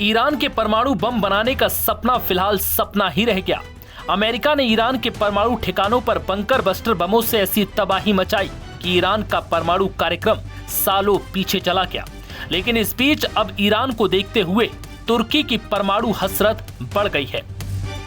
Iran के परमाणु बम बनाने का सपना फिलहाल सपना ही रह गया। अमेरिका ने ईरान के परमाणु ठिकानों पर बंकर बस्टर बमों से ऐसी तबाही मचाई कि ईरान का परमाणु कार्यक्रम सालों पीछे चला गया। लेकिन इस बीच अब ईरान को देखते हुए तुर्की की परमाणु हसरत बढ़ गई है।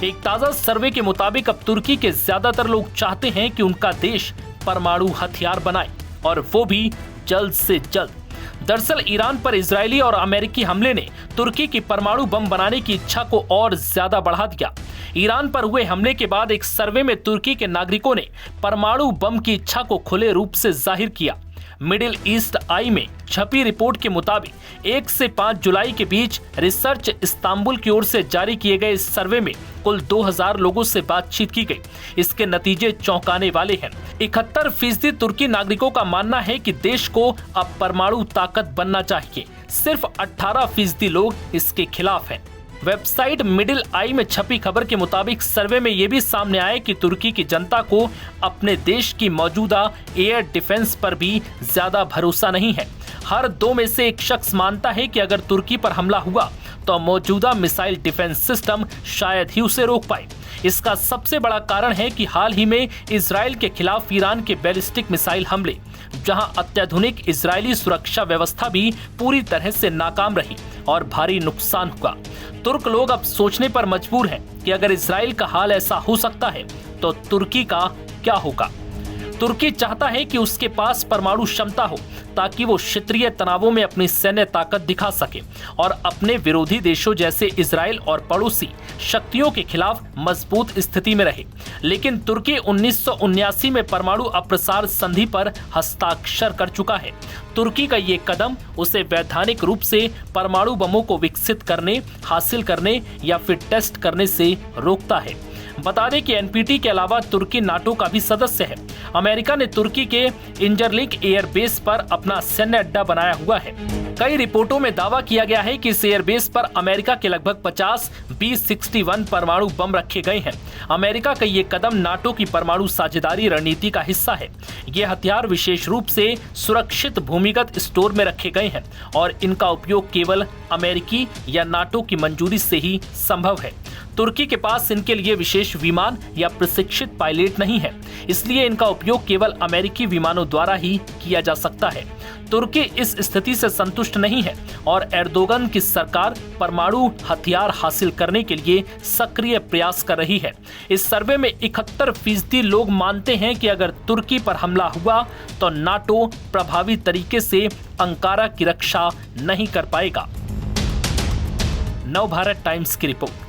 एक ताजा सर्वे के मुताबिक अब तुर्की के ज्यादातर लोग चाहते हैं कि उनका देश परमाणु हथियार बनाए, और वो भी जल्द से जल्द। दरअसल ईरान पर इजरायली और अमेरिकी हमले ने तुर्की की परमाणु बम बनाने की इच्छा को और ज्यादा बढ़ा दिया। ईरान पर हुए हमले के बाद एक सर्वे में तुर्की के नागरिकों ने परमाणु बम की इच्छा को खुले रूप से जाहिर किया। मिडिल ईस्ट आई में छपी रिपोर्ट के मुताबिक 1 से 5 जुलाई के बीच रिसर्च इस्तांबुल की ओर से जारी किए गए इस सर्वे में कुल 2000 लोगों से बातचीत की गई। इसके नतीजे चौंकाने वाले हैं। 71% तुर्की नागरिकों का मानना है कि देश को अब परमाणु ताकत बनना चाहिए। सिर्फ 18% लोग इसके खिलाफ हैं। वेबसाइट मिडिल आई में छपी खबर के मुताबिक सर्वे में यह भी सामने आया कि तुर्की की जनता को अपने देश की मौजूदा एयर डिफेंस पर भी ज्यादा भरोसा नहीं है। हर 2 में से 1 शख्स मानता है कि अगर तुर्की पर हमला हुआ तो मौजूदा मिसाइल डिफेंस सिस्टम शायद ही उसे रोक पाए। इसका सबसे बड़ा कारण है कि हाल ही में इजराइल के खिलाफ ईरान के बैलिस्टिक मिसाइल हमले, जहां अत्याधुनिक इजरायली सुरक्षा व्यवस्था भी पूरी तरह से नाकाम रही और भारी नुकसान हुआ। तुर्क लोग अब सोचने पर मजबूर हैं कि अगर इजराइल का हाल ऐसा हो सकता है तो तुर्की का क्या होगा। तुर्की चाहता है कि उसके पास परमाणु क्षमता हो ताकि वो क्षेत्रीय तनावों में अपनी सैन्य ताकत दिखा सके और अपने विरोधी देशों जैसे इजराइल और पड़ोसी शक्तियों के खिलाफ मजबूत स्थिति में रहे। लेकिन तुर्की 1979 में परमाणु अप्रसार संधि पर हस्ताक्षर कर चुका है। तुर्की का ये कदम उसे वैधानिक रूप से परमाणु बमों को विकसित करने, हासिल करने या फिर टेस्ट करने से रोकता है। बता दें कि एनपीटी के अलावा तुर्की नाटो का भी सदस्य है। अमेरिका ने तुर्की के इंजरलिंक एयरबेस पर अपना सैन्य अड्डा बनाया हुआ है। कई रिपोर्टों में दावा किया गया है कि इस एयरबेस पर अमेरिका के लगभग 50 B-61 परमाणु बम रखे गए हैं। अमेरिका का ये कदम नाटो की परमाणु साझेदारी रणनीति का हिस्सा है। ये हथियार विशेष रूप से सुरक्षित भूमिगत स्टोर में रखे गए हैं और इनका उपयोग केवल अमेरिकी या नाटो की मंजूरी से ही संभव है। तुर्की के पास इनके लिए विशेष विमान या प्रशिक्षित पायलट नहीं है, इसलिए इनका उपयोग केवल अमेरिकी विमानों द्वारा ही किया जा सकता है। तुर्की इस स्थिति से संतुष्ट नहीं है और एर्दोगन की सरकार परमाणु हथियार हासिल करने के लिए सक्रिय प्रयास कर रही है। इस सर्वे में 71% लोग मानते हैं कि अगर तुर्की पर हमला हुआ तो नाटो प्रभावी तरीके से अंकारा की रक्षा नहीं कर पाएगा। नवभारत टाइम्स की रिपोर्ट।